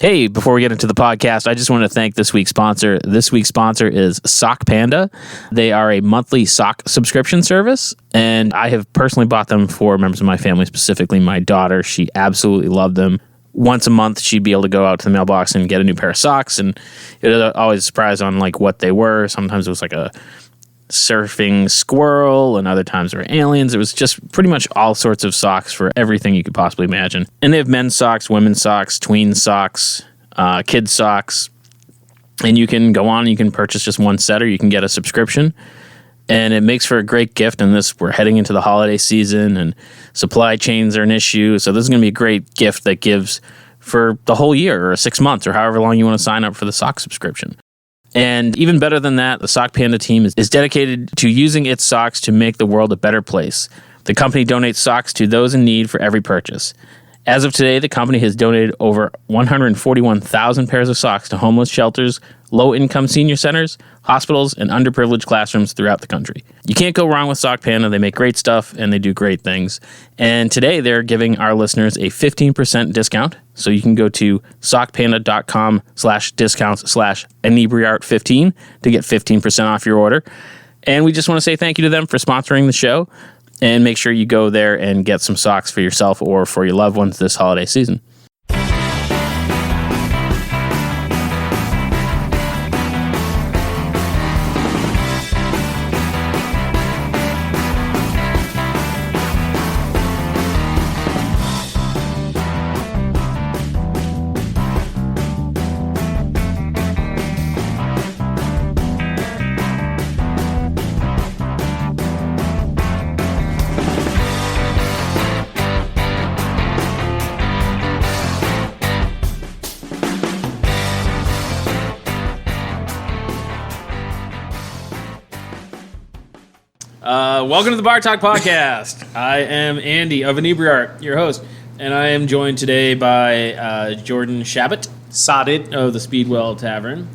Hey, before we get into the podcast, I just want to thank this week's sponsor. This week's sponsor is Sock Panda. They are a monthly sock subscription service, and I have personally bought them for members of my family, specifically my daughter. She absolutely loved them. Once a month, she'd be able to go out to the mailbox and get a new pair of socks, and it was always a surprise on like what they were. Sometimes it was like a surfing squirrel, and other times there were aliens. It was just pretty much all sorts of socks for everything you could possibly imagine. And they have men's socks, women's socks, tween socks, kids socks, and you can go on and you can purchase just one set, or you can get a subscription, and it makes for a great gift. And we're heading into the holiday season, and supply chains are an issue, so this is going to be a great gift that gives for the whole year or 6 months or however long you want to sign up for the sock subscription. And even better than that, the Sock Panda team is dedicated to using its socks to make the world a better place. The company donates socks to those in need for every purchase. As of today, the company has donated over 141,000 pairs of socks to homeless shelters, low-income senior centers, hospitals, and underprivileged classrooms throughout the country. You can't go wrong with Sock Panda. They make great stuff, and they do great things. And today, they're giving our listeners a 15% discount. So you can go to sockpanda.com/discounts/inebriart15 to get 15% off your order. And we just want to say thank you to them for sponsoring the show. And make sure you go there and get some socks for yourself or for your loved ones this holiday season. Welcome to the Bar Talk Podcast. I am Andy of Inebriart, your host, and I am joined today by Jordan Shabbat, Sadid of the Speedwell Tavern,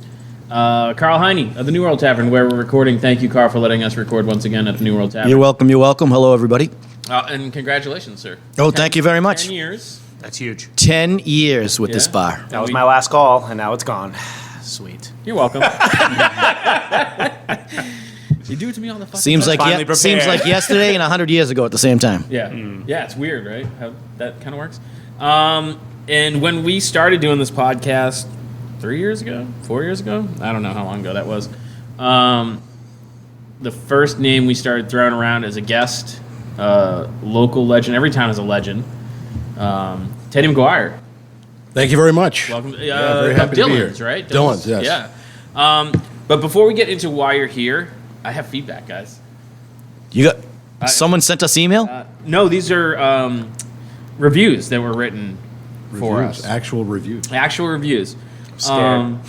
Karl Heine of the New World Tavern, where we're recording. Thank you, Karl, for letting us record once again at the New World Tavern. You're welcome. You're welcome. Hello, everybody. And congratulations, sir. Oh, thank you very much. 10 years. That's huge. 10 years with this bar. That was my last call, and now it's gone. Sweet. You're welcome. You do it to me all the fucking Seems time. seems like yesterday and 100 years ago at the same time. Yeah. Yeah, it's weird, right? How that kind of works. And when we started doing this podcast 3 years ago, 4 years ago, I don't know how long ago that was. The first name we started throwing around as a guest, local legend. Every town is a legend. Ted Maguire. Thank you very much. Welcome. Very happy to be here. Dylan's, right? Dylan's, yes. Yeah. But before we get into why you're here, I have feedback, guys. You got someone sent us email? No, these are reviews that were written for us. Actual reviews. Actual reviews. Scared.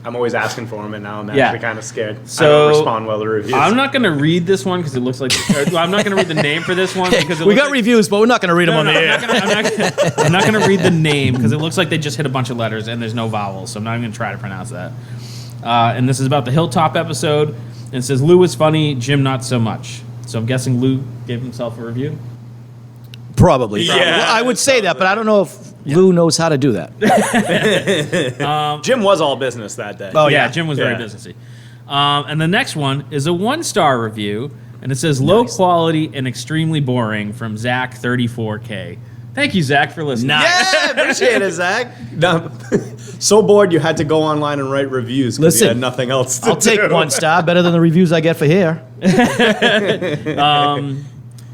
I'm always asking for them, and now I'm actually kind of scared. So I don't respond well to reviews. I'm not going to read this one because it looks like... I'm not going to read the name for this one because We got reviews, but we're not going to read them on the air. I'm not going to read the name because it looks like they just hit a bunch of letters and there's no vowels, so I'm not going to try to pronounce that. And this is about the Hilltop episode. And it says, Lou was funny, Jim not so much. So I'm guessing Lou gave himself a review? Probably. Yeah. Well, I would say that, but I don't know if Lou knows how to do that. Jim was all business that day. Oh, yeah, Jim was very businessy. And the next one is a 1-star review, and it says, low quality and extremely boring from Zach 34K. Thank you, Zach, for listening. Yeah, appreciate it, Zach. No, so bored you had to go online and write reviews because you had nothing else to do. I'll take 1 star, better than the reviews I get for here.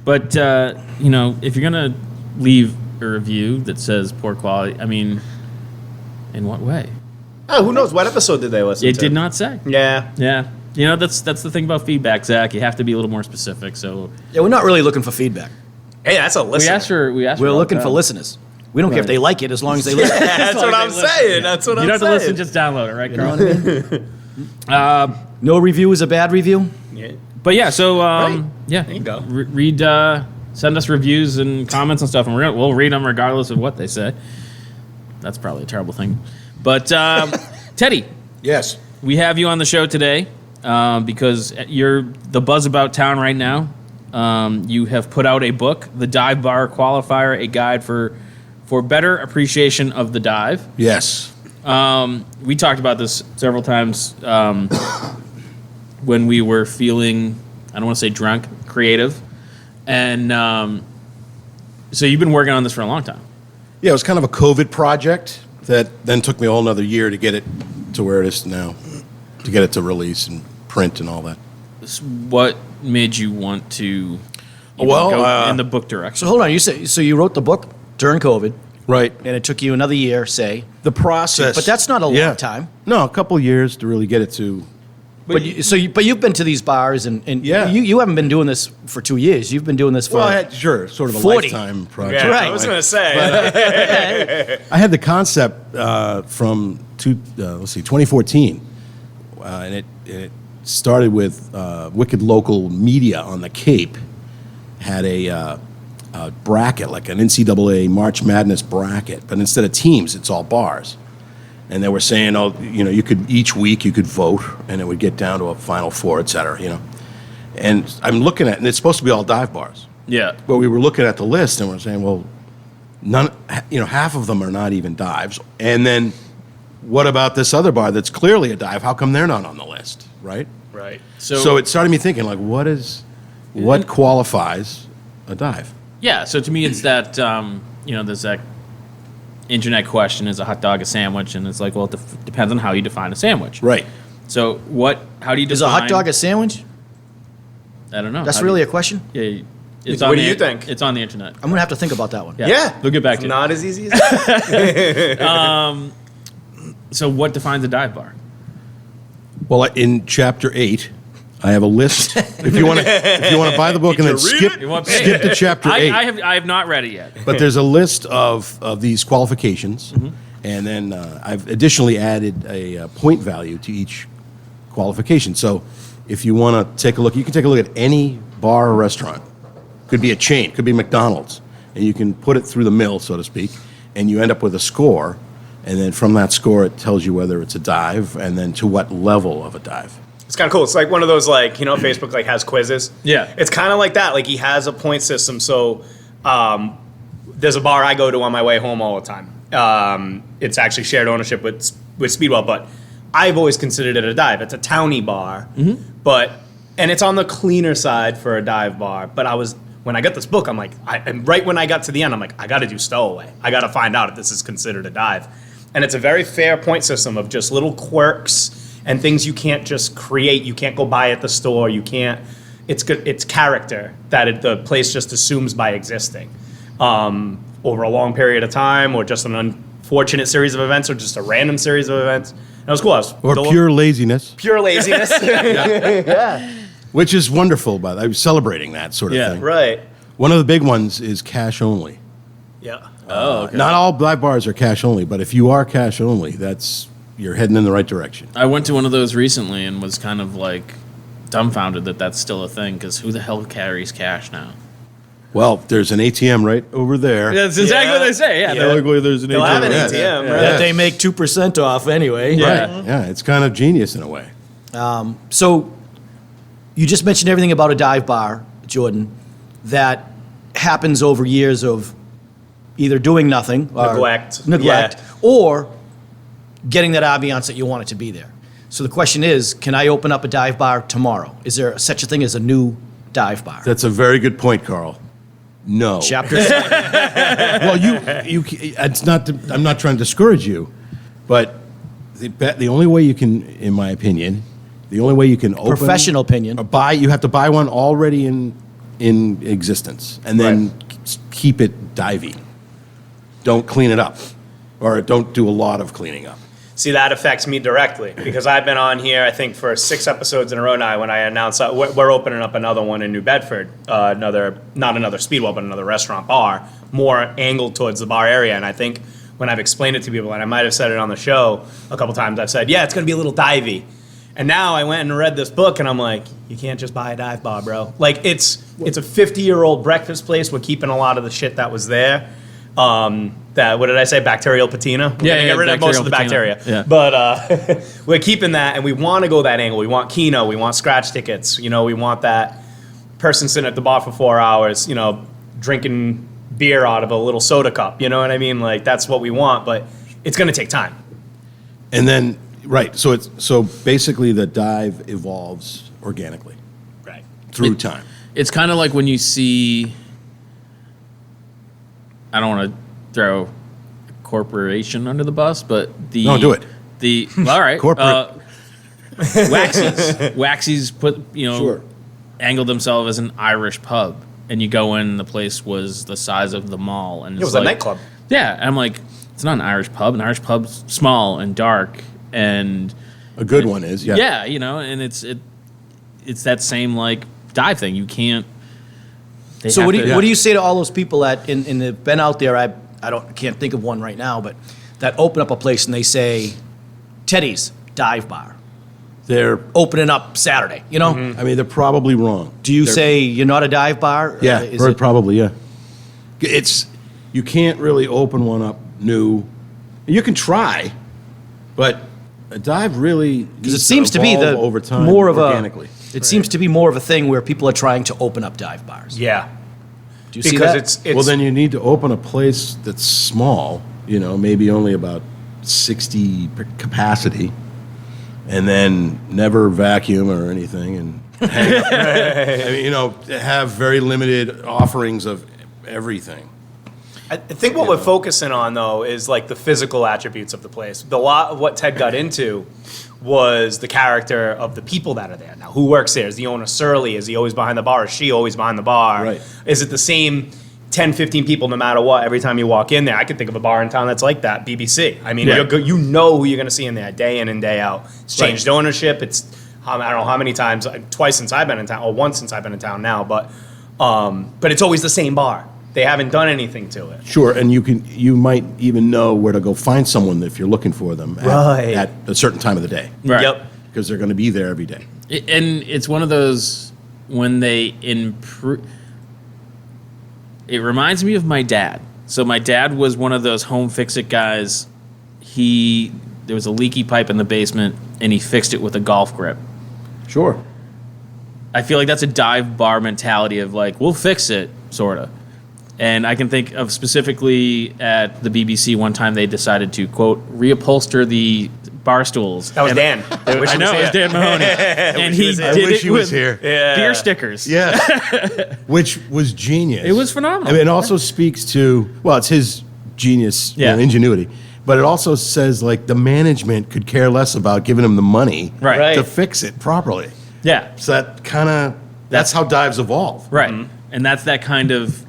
But, if you're going to leave a review that says poor quality, I mean, in what way? Oh, who knows? What episode did they listen to? It did not say. Yeah. Yeah. That's the thing about feedback, Zach. You have to be a little more specific. So Yeah, we're not really looking for feedback. Hey, that's a listener. We're looking for listeners. We don't care if they like it as long as they listen. That's what I'm saying. That's what I'm saying. You don't have to listen, just download it, right, Karl? You know what I mean? No review is a bad review. Yeah. But yeah, so Right. yeah, There you go. Read, send us reviews and comments and stuff, and we'll read them regardless of what they say. That's probably a terrible thing. But Teddy, Yes. we have you on the show today because you're the buzz about town right now. You have put out a book, The Dive Bar Qualifier, a guide for better appreciation of the dive. Yes. We talked about this several times when we were feeling, I don't want to say drunk, creative. And so you've been working on this for a long time. Yeah, it was kind of a COVID project that then took me a whole another year to get it to where it is now, to get it to release and print and all that. What made you want to Well, go in the book direction? So hold on, you wrote the book during COVID, Right. and it took you another year, say. The process. But that's not a long time. No, a couple of years to really get it to. But you've been to these bars, and Yeah. you haven't been doing this for 2 years. You've been doing this for Well, I had, sure, sort of a 40. lifetime project. Yeah, Right. I was going to say. I had the concept from 2014, and it started with Wicked Local Media on the Cape had a bracket, like an NCAA March Madness bracket, but instead of teams, it's all bars. And they were saying, you could each week you could vote, and it would get down to a Final Four, et cetera, And I'm looking at, and it's supposed to be all dive bars. Yeah. But we were looking at the list, and we're saying, well, half of them are not even dives. And then, what about this other bar that's clearly a dive? How come they're not on the list, right? Right. So it started me thinking, like, what qualifies a dive? Yeah, so to me it's that, there's that internet question, is a hot dog a sandwich? And it's like, well, it depends on how you define a sandwich. Right. So how do you define... Is a hot dog a sandwich? I don't know. That's really a question? Yeah. What do you think? It's on the internet. I'm going to have to think about that one. Yeah. We'll get back It's to it. not as easy as that. So what defines a dive bar? Well, in chapter 8, I have a list. If you want to buy the book and then skip to chapter 8. I have not read it yet. But there's a list of these qualifications, and then I've additionally added a point value to each qualification. So if you want to take a look, you can take a look at any bar or restaurant. Could be a chain, could be McDonald's, and you can put it through the mill, so to speak, and you end up with a score, and then from that score it tells you whether it's a dive and then to what level of a dive. It's kind of cool. It's like one of those, Facebook has quizzes. Yeah. It's kind of like that. Like he has a point system. So there's a bar I go to on my way home all the time. It's actually shared ownership with Speedwell, but I've always considered it a dive. It's a townie bar, and it's on the cleaner side for a dive bar. But when I got this book, I'm like, and right when I got to the end, I'm like, I got to do stowaway. I got to find out if this is considered a dive. And it's a very fair point system of just little quirks and things you can't just create. You can't go buy at the store. You can't. It's good. It's character that the place just assumes by existing over a long period of time, or just an unfortunate series of events, or just a random series of events. And it was cool. Or pure laziness. Pure laziness. Which is wonderful, by the way. I was celebrating that sort of thing. Right. One of the big ones is cash only. Yeah. Not all dive bars are cash only, but if you are cash only, you're heading in the right direction. I went to one of those recently and was kind of like dumbfounded that that's still a thing, because who the hell carries cash now? Well, there's an ATM right over there. That's exactly what they say. Yeah. There's an They'll have an Yeah. ATM, right? That they make 2% off anyway. Yeah. Right. Yeah, it's kind of genius in a way. So you just mentioned everything about a dive bar, Jordan, that happens over years of either doing nothing, or Neglect. or getting that ambiance that you want it to be there. So the question is, can I open up a dive bar tomorrow? Is there such a thing as a new dive bar? That's a very good point, Karl. No. Chapter Well, it's not. I'm not trying to discourage you, but the only way you can, in my opinion, the only way you can open Professional opinion. or buy, you have to buy one already in existence, and then keep it divey. Don't clean it up, or don't do a lot of cleaning up. See, that affects me directly because I've been on here, I think, for 6 episodes in a row now when I announced we're opening up another one in New Bedford, not another Speedwell, but another restaurant bar, more angled towards the bar area. And I think when I've explained it to people, and I might have said it on the show a couple times, I've said, yeah, it's going to be a little divey. And now I went and read this book, and I'm like, you can't just buy a dive bar, bro. Like, it's a 50-year-old breakfast place. We're keeping a lot of the shit that was there. What did I say? Bacterial patina? We're gonna get rid of most of the bacterial bacteria. patina. Yeah. But we're keeping that, and we want to go that angle. We want keno. We want scratch tickets. We want that person sitting at the bar for 4 hours, drinking beer out of a little soda cup. You know what I mean? Like, that's what we want, but it's going to take time. And then, right, so basically the dive evolves organically Right. through time. It's kind of like when you see. I don't want to throw a corporation under the bus, but the No, do it. All right, Corporate. Waxies Sure. angled themselves as an Irish pub, and you go in, the place was the size of the mall, and It was a nightclub. Yeah, and I'm like, it's not an Irish pub. An Irish pub's small and dark, and A good one is, yeah. yeah, and it's that same like dive thing. You can't. So what do you say to all those people that in the been out there? I can't think of one right now, but that open up a place and they say, Teddy's Dive Bar, They're, opening up Saturday. You know, I mean, they're probably wrong. do you They're- say you're not a dive bar? Yeah, Is or it- probably, yeah. You can't really open one up new. You can try, but a dive really Because it seems to be the over time more of organically. It seems to be more of a thing where people are trying to open up dive bars. Yeah. Do you see Because that? it's Well, then you need to open a place that's small, maybe only about 60 capacity, and then never vacuum or anything, and hang up. I mean, have very limited offerings of everything. I think what we're focusing on, though, is like the physical attributes of the place. A lot of what Ted got into was the character of the people that are there. Now, who works there? Is the owner surly? Is he always behind the bar? Is she always behind the bar? Right. Is it the same 10, 15 people no matter what every time you walk in there? I can think of a bar in town that's like that, BBC. I mean, Right. you know who you're going to see in there day in and day out. It's changed ownership. It's, I don't know how many times, twice since I've been in town, or once since I've been in town now, but it's always the same bar. They haven't done anything to it. Sure, and you might even know where to go find someone if you're looking for them Right. at a certain time of the day, Right. Yep. because they're going to be there every day. And it's one of those when they improve. It reminds me of my dad. So my dad was one of those home fix-it guys. There was a leaky pipe in the basement, and he fixed it with a golf grip. Sure. I feel like that's a dive bar mentality of like, we'll fix it, sort of. And I can think of specifically at the BBC one time they decided to, quote, reupholster the bar stools. That was And- Dan. I know, it was Dan Mahoney. And he was here. did I wish it he was with here. beer stickers. Yeah. Which was genius. It was phenomenal. I mean, it also speaks to, well, it's his genius, Yeah. ingenuity, but it also says, like, the management could care less about giving him the money Right. to fix it properly. Yeah, So that's how dives evolve. right. And that's that kind of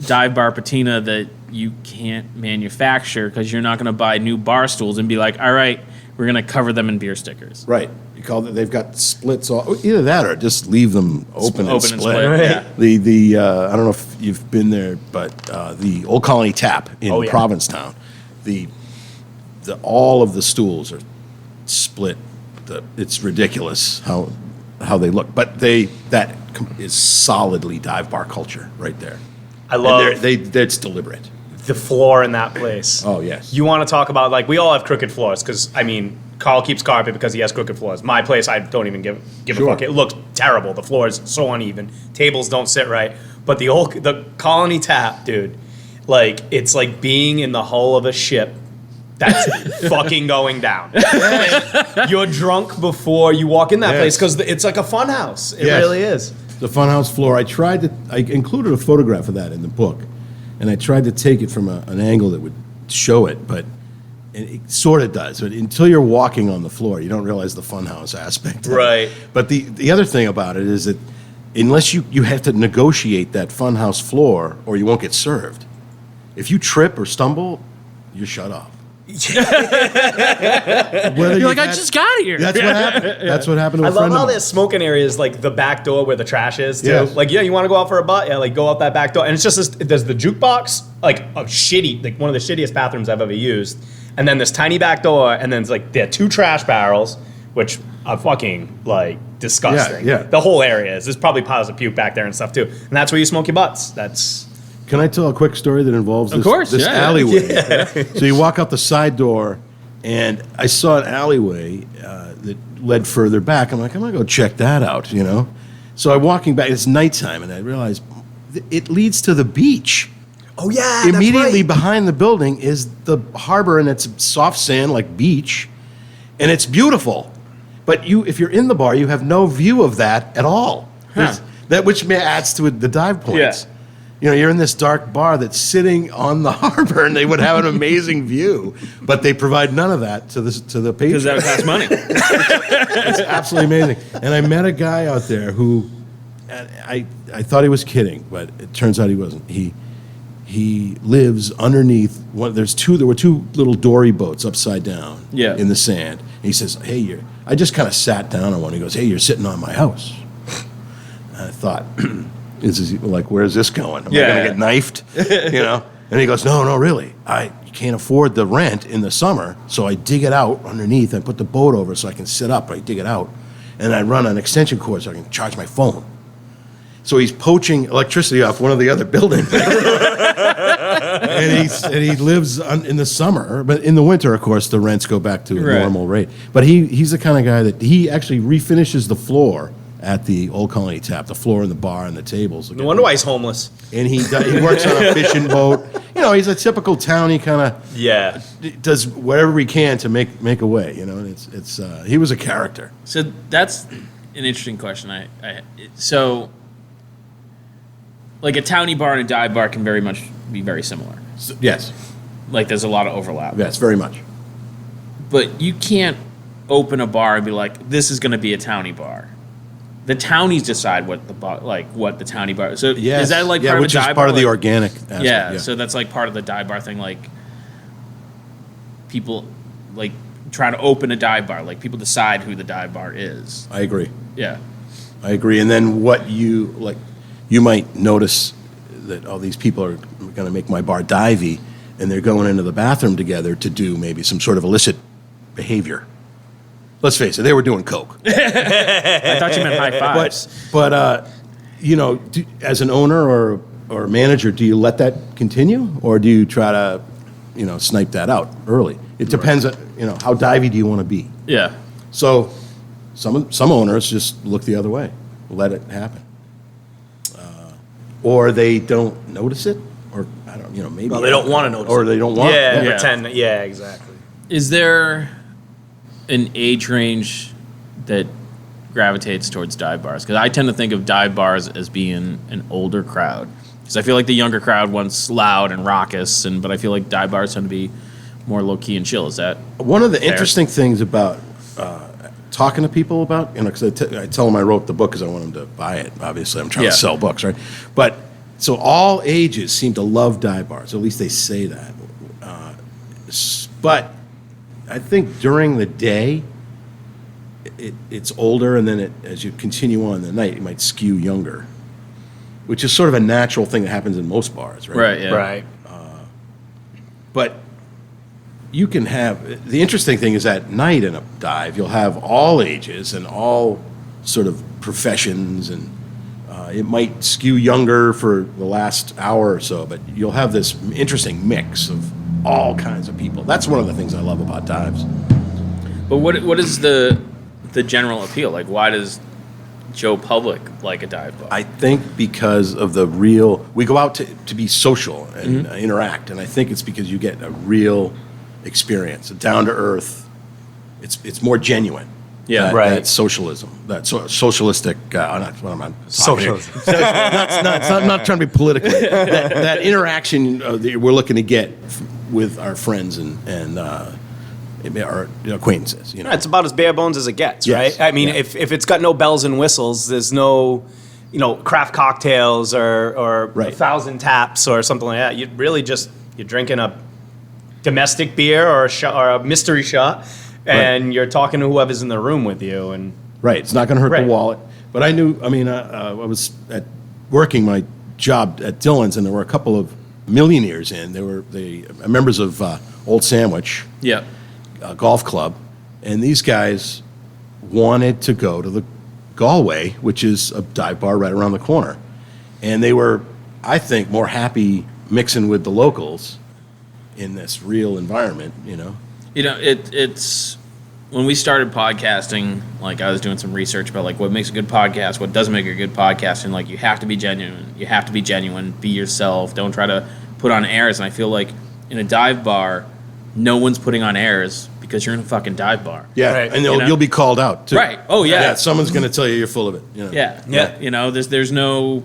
dive bar patina that you can't manufacture because you're not going to buy new bar stools and be like, all right, we're going to cover them in beer stickers. Right. You call it, they've got splits all, either that or just leave them open and Open and split. split, yeah. The I don't know if you've been there, but the Old Colony Tap in Oh, yeah. Provincetown, all of the stools are split. It's ridiculous how they look, but that is solidly dive bar culture right there. I And love it's deliberate. the floor in that place. Oh, yes. You want to talk about, like, we all have crooked floors because, I mean, Karl keeps carpet because he has crooked floors. My place, I don't even give Sure. a fuck. It looks terrible. The floor is so uneven. Tables don't sit right. But the Colony Tap, dude, like, it's like being in the hull of a ship that's fucking going down. You're drunk before you walk in that Yes. place because it's like a fun house. It Yes. really is. The funhouse floor. I included a photograph of that in the book, and I tried to take it from an angle that would show it, but it sort of does. But until you're walking on the floor, you don't realize the funhouse aspect. of it. Right. But the other thing about it is that unless you have to negotiate that funhouse floor, or you won't get served. If you trip or stumble, you're shut off. Whether You're like, I had- just got here. That's what happened. That's what happened to I a love friend how of mine. there's smoking areas like the back door where the trash is too. Yes. Like, yeah, you want to go out for a butt? Yeah, like go out that back door. And it's just this, there's the jukebox, like a shitty, like one of the shittiest bathrooms I've ever used. And then this tiny back door, and then it's like there are two trash barrels, which are fucking like disgusting. Yeah, yeah. The whole area is. There's probably piles of puke back there and stuff too. And that's where you smoke your butts. That's Can I tell a quick story that involves this, course, this yeah. alleyway? So you walk out the side door, and I saw an alleyway that led further back. I'm like, I'm going to go check that out, So I'm walking back. It's nighttime, and I realize it leads to the beach. oh yeah, Immediately behind the building is the harbor, and it's soft sand like beach. and it's beautiful. But if you're in the bar, you have no view of that at all. That which adds to the dive points. Yeah. You're in this dark bar that's sitting on the harbor, and they would have an amazing view, but they provide none of that to the patrons. Because that would cost money. It's absolutely amazing. And I met a guy out there who, I thought he was kidding, but it turns out he wasn't. He lives underneath one. There were two little dory boats upside down in the sand. And he says, "Hey, I just kind of sat down on one." He goes, "Hey, you're sitting on my house." And I thought, where's this going? Am I going to get knifed? And he goes, no, really. I can't afford the rent in the summer, so I dig it out underneath. I put the boat over so I can sit up. I dig it out, and I run an extension cord so I can charge my phone. So he's poaching electricity off one of the other buildings. and he lives in the summer, but in the winter, of course, the rents go back to a normal rate. But he's the kind of guy that he actually refinishes the floor at the Old Colony Tap, the floor and the bar and the tables. No wonder why he's homeless. And he works on a fishing boat. He's a typical townie kind of. Does whatever he can to make a way. And it's he was a character. So that's an interesting question. So like a townie bar and a dive bar can very much be very similar. Yes. Like there's a lot of overlap. Yes, very much. But you can't open a bar and be like, this is going to be a townie bar. The townies decide what the townie bar is. So is that like part of the dive bar? Which is part of the organic aspect. Yeah, so that's like part of the dive bar thing. Like people like trying to open a dive bar. Like people decide who the dive bar is. I agree. Yeah. I agree. And then what you might notice that all these people are going to make my bar divey, and they're going into the bathroom together to do maybe some sort of illicit behavior. Let's face it, they were doing coke. I thought you meant high fives. But as an owner or manager, do you let that continue, or do you try to, snipe that out early? It depends on, how divey do you want to be? Yeah. So some owners just look the other way, let it happen, or they don't notice it, or I don't, maybe. Well, they don't want to notice, or they don't want. Yeah, pretend. Yeah, exactly. Is there an age range that gravitates towards dive bars? Because I tend to think of dive bars as being an older crowd. Because I feel like the younger crowd wants loud and raucous, but I feel like dive bars tend to be more low key and chill. Is that one of the fair? Interesting things about talking to people about? Because I tell them I wrote the book because I want them to buy it. Obviously, I'm trying to sell books, right? But so all ages seem to love dive bars. At least they say that. But I think during the day, it's older, and then as you continue on in the night, it might skew younger, which is sort of a natural thing that happens in most bars, right? Right, yeah. Right. But you can have, the interesting thing is at night in a dive, you'll have all ages and all sort of professions, and it might skew younger for the last hour or so, but you'll have this interesting mix of all kinds of people. That's one of the things I love about dives. But what is the general appeal? Like, why does Joe Public like a dive bar? I think because of we go out to be social and interact, and I think it's because you get a real experience, a down to earth. It's more genuine. Yeah, That socialism, that socialistic. Socialism. Not trying to be political. that interaction that we're looking to get with our friends and our acquaintances. It's about as bare bones as it gets, Yes. right? I mean, if it's got no bells and whistles, there's no, craft cocktails or 1,000 taps or something like that. You're drinking a domestic beer or a mystery shot, and you're talking to whoever's in the room with you. And Right, it's not going to hurt the wallet. But I knew. I was working my job at Dillon's, and there were a couple of millionaires in. They were members of Old Sandwich. Yeah. Golf club, and these guys wanted to go to the Galway, which is a dive bar right around the corner, and they were, I think, more happy mixing with the locals in this real environment. It's when we started podcasting, like I was doing some research about like what makes a good podcast, what doesn't make a good podcast, and like you have to be genuine, be yourself, don't try to put on airs. And I feel like in a dive bar, no one's putting on airs because you're in a fucking dive bar. Yeah, Right. and You know? you'll be called out too. Right. Oh, yeah. Someone's going to tell you you're full of it. You know? Yeah. Yeah. You know, there's no,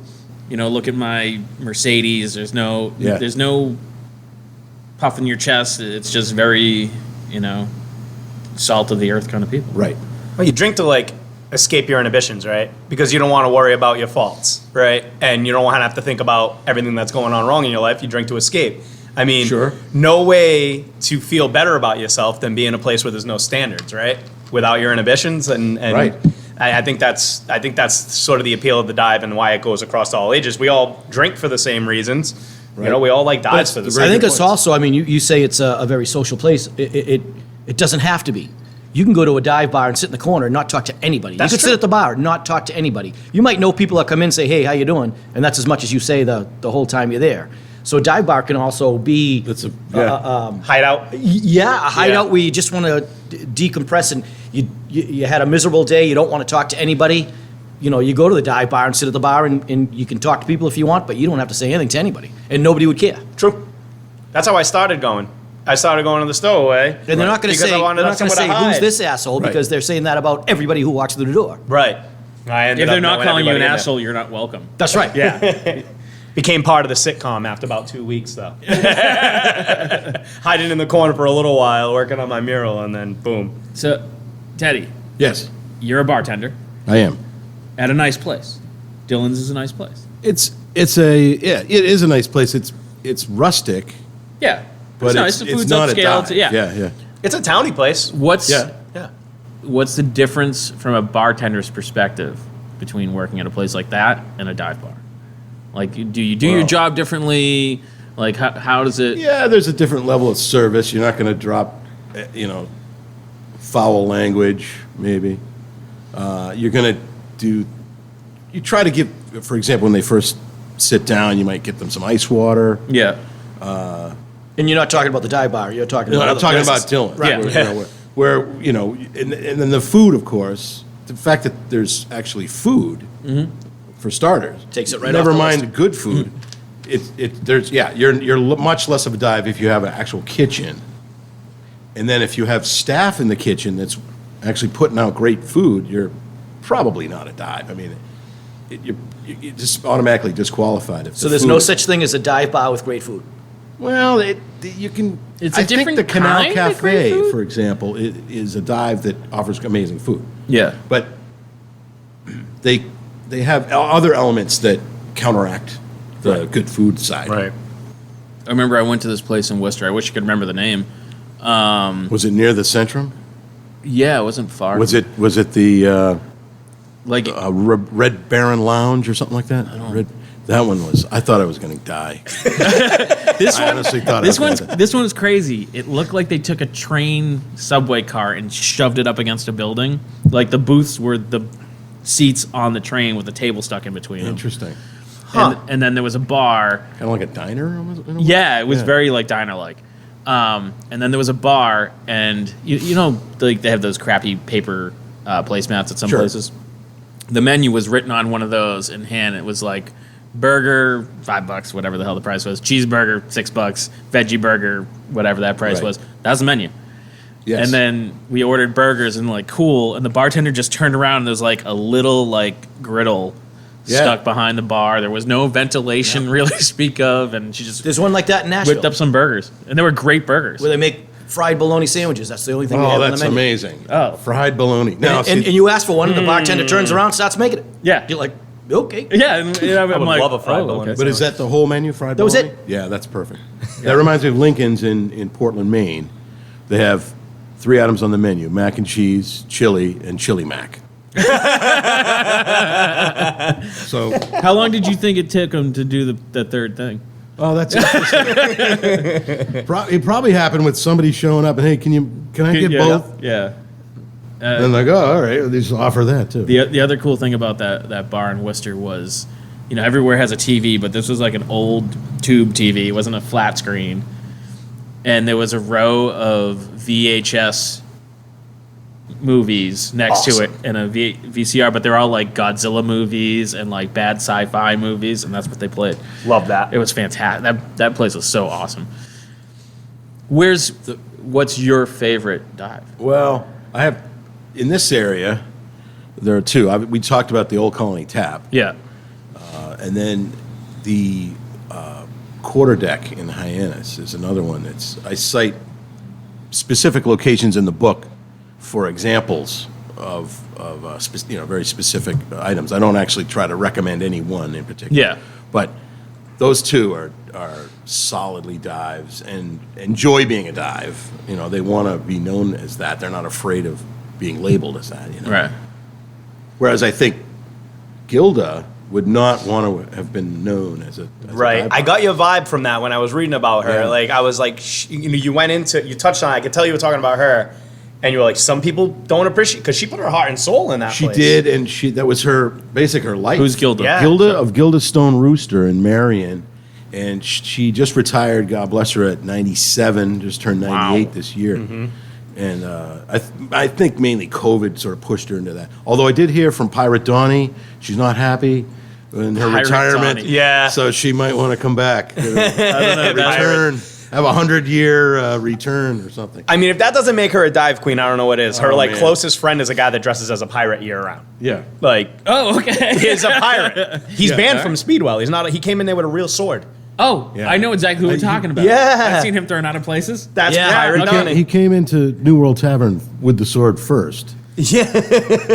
look at my Mercedes. There's no puff in your chest. It's just very, salt of the earth kind of people. Right. Well, you drink to like escape your inhibitions, right? Because you don't want to worry about your faults, right? And you don't want to have to think about everything that's going on wrong in your life. You drink to escape. I mean, Sure. no way to feel better about yourself than be in a place where there's no standards, right? Without your inhibitions, and Right. I think that's sort of the appeal of the dive and why it goes across all ages. We all drink for the same reasons. Right. We all like dives for the same. I think reasons. it's also, I mean, you say it's a very social place. It doesn't have to be. You can go to a dive bar and sit in the corner and not talk to anybody. That's You can true. sit at the bar and not talk to anybody. You might know people that come in and say, hey, how you doing? And that's as much as you say the whole time you're there. So a dive bar can also be hideout. a hideout where you just want to decompress and you had a miserable day, you don't want to talk to anybody. You go to the dive bar and sit at the bar and you can talk to people if you want, but you don't have to say anything to anybody. And nobody would care. True. That's how I started going. I started going to the stowaway. And they're not going to Because say, I wanted somewhere to who's hide." this asshole, Right. because they're saying that about everybody who walks through the door. Right. I ended If up they're not knowing calling you an everybody in there. asshole, you're not welcome. That's right. Yeah. Became part of the sitcom after about 2 weeks, though. Hiding in the corner for a little while, working on my mural, and then boom. So, Teddy, Yes, you're a bartender I am. at a nice place. Dylan's is a nice place. It is a nice place. It's rustic, Yeah. but nice. The it's food's not a upscale. dive. Yeah. It's a townie place. What's Yeah. Yeah. what's the difference from a bartender's perspective between working at a place like that and a dive bar? Like, do you do your Well- job differently? Like, how does it? Yeah, there's a different level of service. You're not going to drop, foul language, maybe. You're going to you try to give, for example, when they first sit down, you might get them some ice water. Yeah. And you're not talking about the dive bar. You're talking No, about I'm other talking places. about Dylan. Right. Where and then the food, of course, the fact that there's actually food, for starters. Takes it right Never off the mind list. good food. You're much less of a dive if you have an actual kitchen. And then if you have staff in the kitchen that's actually putting out great food, you're probably not a dive. I mean, you're just automatically disqualified. So there's no such thing as a dive bar with great food. Well, you can. It's a I think different the Canal kind of great Cafe, food? for example, is a dive that offers amazing food. Yeah. But they have other elements that counteract the good food side. Right. I remember I went to this place in Worcester. I wish I could remember the name. Was it near the Centrum? Yeah, it wasn't far. Was it the like Red Baron Lounge or something like that? That one was. I thought I was going to die. this I one? honestly thought This I was one's gonna die. this one's crazy. It looked like they took a train subway car and shoved it up against a building. Like the booths were the seats on the train with a table stuck in between them. Interesting. And then there was a bar. Kind of like a diner. Almost, in a way? Yeah, it was Yeah. very like diner-like. And then there was a bar, and like they have those crappy paper placemats at some Sure. places. The menu was written on one of those in hand. It was like burger, $5, whatever the hell the price was. Cheeseburger, $6. Veggie burger, whatever that price Right. was. That was the menu. Yes. And then we ordered burgers and like cool. And the bartender just turned around and there's like a little like griddle Yeah. stuck behind the bar. There was no ventilation really to speak of, and she just There's one like that in Nashville whipped up some burgers, and they were great burgers. where they make fried bologna sandwiches. That's the only thing they Oh, have on the that's menu. amazing. Oh. Fried bologna. Now, And you ask for one, and the bartender turns around, starts making it. Yeah. You're like, okay. Yeah, and I'm would like, love a fried bologna. but is that the whole menu, fried That was bologna? it. Yeah, that's perfect. That reminds me of Lincoln's in Portland, Maine. They have 3 items on the menu: mac and cheese, chili, and chili mac. So, How long did you think it took them to do the third thing? oh, that's interesting. It probably happened with somebody showing up and, hey, can I get both? Yeah. And like, oh, all right, they just offer that too. The other cool thing about that bar in Worcester was, everywhere has a TV, but this was like an old tube TV. It wasn't a flat screen. And there was a row of VHS movies next to it and a VCR, but they're all like Godzilla movies and like bad sci-fi movies, and that's what they played. Love that. It was fantastic. That place was so awesome. Where's what's your favorite dive? Well, I have, in this area, there are two. We talked about the Old Colony Tap, Yeah. and then the quarter deck in Hyannis is another one I cite specific locations in the book for examples of very specific items. I don't actually try to recommend any one in particular. Yeah. But those two are solidly dives and enjoy being a dive. They want to be known as that. They're not afraid of being labeled as that. Right. Whereas I think Gilda would not want to have been known as a Right. dive I bar. got your vibe from that when I was reading about her. Yeah. Like, I was like, you touched on it. I could tell you were talking about her. And you were like, some people don't appreciate, because she put her heart and soul in that She place. did, and that was her life. Who's Gilda? Yeah. Gilda of Gilda Stone Rooster in Marion, and she just retired. God bless her at 97, just turned 98 this year. Mm-hmm. And I think mainly COVID sort of pushed her into that. Although I did hear from Pirate Donnie, she's not happy in her Pirate retirement. Donnie. Yeah. So she might want to come back. I don't know. Return. Have a 100-year return or something. I mean, if that doesn't make her a dive queen, I don't know what is. Her Oh, like man. closest friend is a guy that dresses as a pirate year round. Yeah. Like, Oh, okay. he's a pirate. He's Yeah. banned from Speedwell. He's not. He came in there with a real sword. Oh, Yeah. I know exactly who we're talking about. Yeah. I've seen him thrown out of places. That's Yeah, Pirate okay. Donnie. He came into New World Tavern with the sword first. Yeah.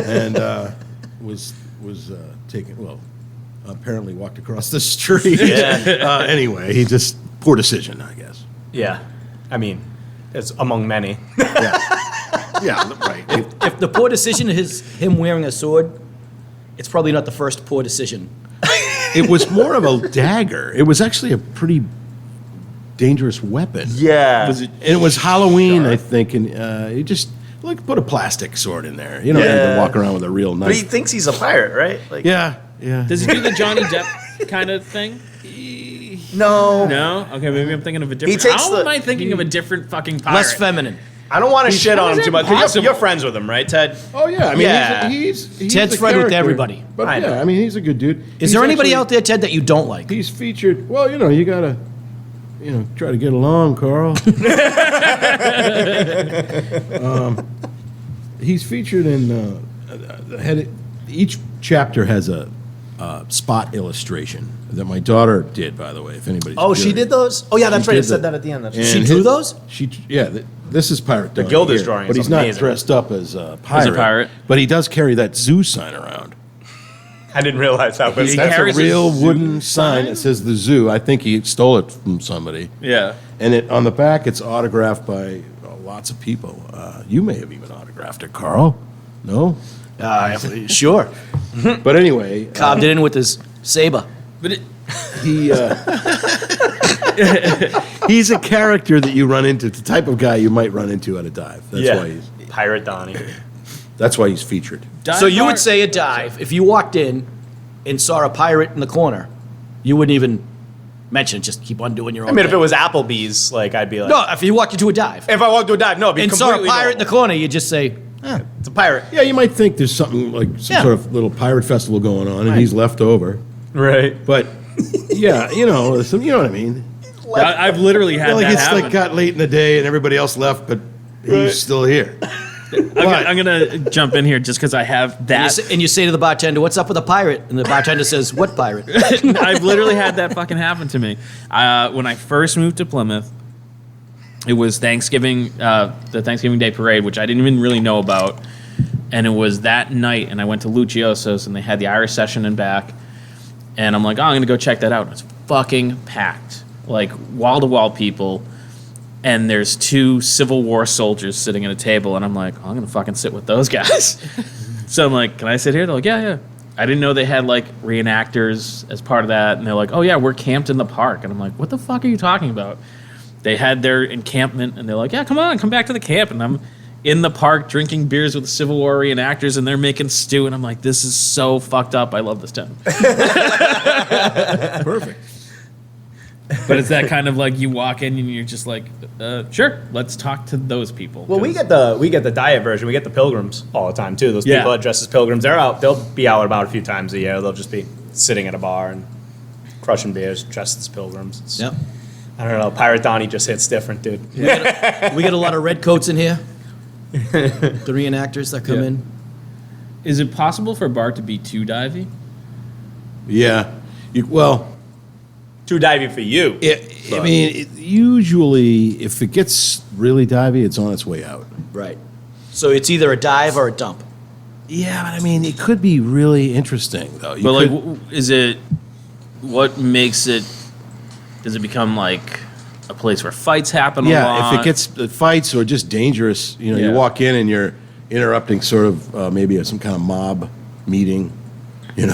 And was taken. Well, apparently walked across the street. Yeah. Anyway, he just poor decision, I guess. Yeah. I mean, it's among many. Yeah, right. If the poor decision is him wearing a sword, it's probably not the first poor decision. It was more of a dagger. It was actually a pretty dangerous weapon. Yeah. Was it? And it was Halloween, I think, and he just put a plastic sword in there. You don't need to Yeah. walk around with a real But he knife. thinks he's a pirate, right? Like, Yeah. Does he do the Johnny Depp kind of thing? no. No. Okay, maybe I'm thinking of a different. takes How the- am I thinking of a different fucking pirate? Less feminine. I don't want to shit how on is him that too much. 'Cause possible? You're friends with him, right, Ted? Oh yeah, I mean, Yeah. he's Ted's a friend with character. everybody. But I know. yeah, I mean, he's a good dude. Is there anybody out there, Ted, that you don't like? He's featured. Well, you gotta, try to get along, Karl. He's featured in each chapter has a spot illustration that my daughter did, by the way. If anybody's Oh, she curious. did those? Oh, yeah, that's She right. It did said the- that at the end. That's And right. She drew those? This is Pirate Donnie Gilda's here, drawing but is he's not amazing. dressed up as a pirate. pirate. But he does carry that zoo sign around. I didn't realize that was. He That's a carries a real zoo wooden sign sign? that says the zoo. I think he stole it from somebody. Yeah. And on the back, it's autographed by lots of people. You may have even autographed it, Karl. No? Sure. But anyway, Carved it in with his saber. But he's a character that you run into. It's the type of guy you might run into at a dive. Pirate Donnie. That's why he's featured. So you would say a dive. If you walked in and saw a pirate in the corner, you wouldn't even mention it. Just keep on doing your own I mean, if it thing. was Applebee's, like, I'd be like, No, if you walked into a dive If I walked to a dive, no, it'd be and saw a completely pirate in the normal. corner, you'd just say, It's a pirate. Yeah, you might think there's something like some Yeah. sort of little pirate festival going on, and Right. he's left over. Right. But yeah, you know what I mean. I've literally had Like that it's happen. like got late in the day and everybody else left, but he's still here. I'm gonna jump in here just because I have and that. you say to the bartender, "What's up with the pirate?" And the bartender says, "What pirate?" I've literally had that fucking happen to me. When I first moved to Plymouth, it was Thanksgiving, the Thanksgiving Day parade, which I didn't even really know about. And it was that night, and I went to Lucioso's, and they had the Irish session in back. And I'm like, oh, I'm going to go check that out. And it's fucking packed. Like, wall-to-wall people. And there's two Civil War soldiers sitting at a table, and I'm like, oh, I'm going to fucking sit with those guys. So I'm like, can I sit here? They're like, yeah. I didn't know they had, like, reenactors as part of that. And they're like, oh, yeah, we're camped in the park. And I'm like, what the fuck are you talking about? They had their encampment, and they're like, yeah, come on, come back to the camp. And I'm in the park drinking beers with the Civil War reenactors, and they're making stew. And I'm like, this is so fucked up. I love this town. Perfect. But it's that kind of like you walk in and you're just like, sure, let's talk to those people. Well, we 'Cause- get the diet version. We get the pilgrims all the time too. Those Yeah. people that dress as pilgrims, they're out. They'll be out about a few times a year. They'll just be sitting at a bar and crushing beers, dressed as pilgrims. It's- Yep. I don't know. Pirate Donnie just hits different, dude. We get a lot of red coats in here. The reenactors that come Yeah. in. Is it possible for a bar to be too divey? Yeah. Too divey for you. Usually, if it gets really divey, it's on its way out. Right. So it's either a dive or a dump. Yeah, but I mean, it could be really interesting, though. You But like, could- is it? What makes it? Does it become like a place where fights happen? a yeah, lot? if it gets fights or just dangerous, you Yeah. walk in and you're interrupting sort of maybe some kind of mob meeting. You know,